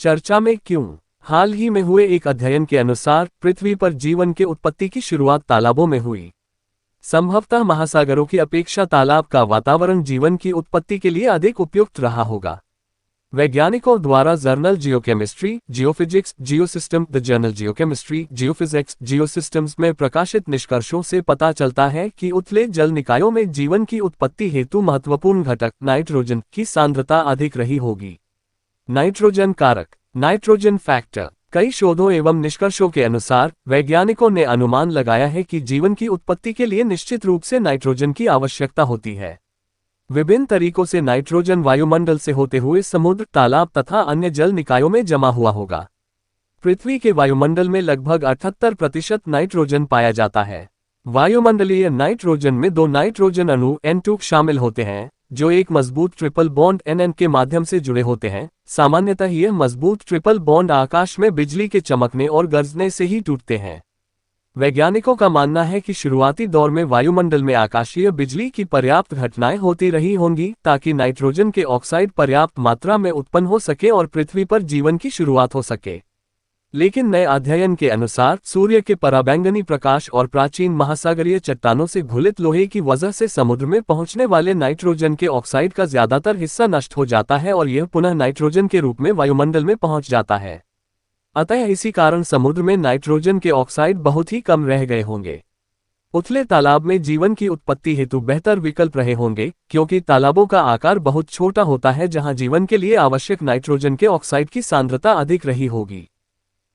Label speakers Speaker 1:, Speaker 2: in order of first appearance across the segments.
Speaker 1: चर्चा में क्यों? हाल ही में हुए एक अध्ययन के अनुसार पृथ्वी पर जीवन के उत्पत्ति की शुरुआत तालाबों में हुई। संभवतः महासागरों की अपेक्षा तालाब का वातावरण जीवन की उत्पत्ति के लिए अधिक उपयुक्त रहा होगा। वैज्ञानिकों द्वारा journal geochemistry, geophysics, geosystem, the journal geochemistry, geophysics, geosystems में प्रकाशित निष्कर्षों से पता चलता है कि उथले जल निकायों में जीवन की उत्पत्ति हेतु महत्वपूर्ण घटक नाइट्रोजन की सांद्रता अधिक रही होगी। नाइट्रोजन कारक, नाइट्रोजन फैक्टर। कई शोधों एवं निष्कर्षों के अनुसार वैज्ञानिकों ने अनुमान लगाया है कि जीवन की उत्पत्ति के लिए निश्चित रूप से नाइट्रोजन की आवश्यकता होती है। विभिन्न तरीकों से नाइट्रोजन वायुमंडल से होते हुए समुद्र, तालाब तथा अन्य जल निकायों में जमा हुआ होगा। पृथ्वी के वायुमंडल में लगभग 78% नाइट्रोजन पाया जाता है। वायुमंडलीय नाइट्रोजन में 2 नाइट्रोजन अणु N2 शामिल होते हैं, जो एक मजबूत ट्रिपल बॉन्ड NN के माध्यम से जुड़े होते हैं। सामान्यतः यह मजबूत ट्रिपल बॉन्ड आकाश में बिजली के चमकने और गरजने से ही टूटते हैं। वैज्ञानिकों का मानना है कि शुरुआती दौर में वायुमंडल में आकाशीय बिजली की पर्याप्त घटनाएं होती रही होंगी ताकि नाइट्रोजन के ऑक्साइड पर्याप्त मात्रा में उत्पन्न हो सके और पृथ्वी पर जीवन की शुरुआत हो सके। लेकिन नए अध्ययन के अनुसार सूर्य के पराबैंगनी प्रकाश और प्राचीन महासागरीय चट्टानों से घुलित लोहे की वजह से समुद्र में पहुंचने वाले नाइट्रोजन के ऑक्साइड का ज्यादातर हिस्सा नष्ट हो जाता है और यह पुनः नाइट्रोजन के रूप में वायुमंडल में पहुंच जाता है। अतः इसी कारण समुद्र में नाइट्रोजन के ऑक्साइड बहुत ही कम रह गए होंगे। उथले तालाब में जीवन की उत्पत्ति हेतु बेहतर विकल्प रहे होंगे, क्योंकि तालाबों का आकार बहुत छोटा होता है जहां जीवन के लिए आवश्यक नाइट्रोजन के ऑक्साइड की सांद्रता अधिक रही होगी।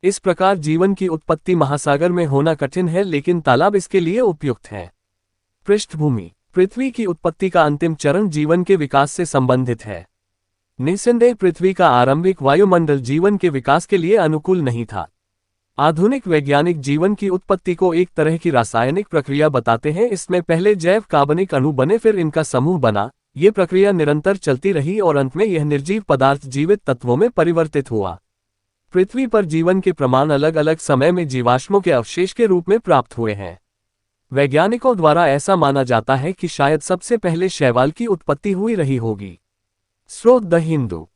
Speaker 1: इस प्रकार जीवन की उत्पत्ति महासागर में होना कठिन है, लेकिन तालाब इसके लिए उपयुक्त है। पृष्ठभूमि। पृथ्वी की उत्पत्ति का अंतिम चरण जीवन के विकास से संबंधित है। निस्संदेह पृथ्वी का आरंभिक वायुमंडल जीवन के विकास के लिए अनुकूल नहीं था। आधुनिक वैज्ञानिक जीवन की उत्पत्ति को एक तरह की रासायनिक प्रक्रिया बताते हैं। इसमें पहले जैव कार्बनिक अणु बने, फिर इनका समूह बना। ये प्रक्रिया निरंतर चलती रही और अंत में यह निर्जीव पदार्थ जीवित तत्वों में परिवर्तित हुआ। पृथ्वी पर जीवन के प्रमाण अलग अलग समय में जीवाश्मों के अवशेष के रूप में प्राप्त हुए हैं। वैज्ञानिकों द्वारा ऐसा माना जाता है कि शायद सबसे पहले शैवाल की उत्पत्ति हुई रही होगी। स्रोत: द हिंदू।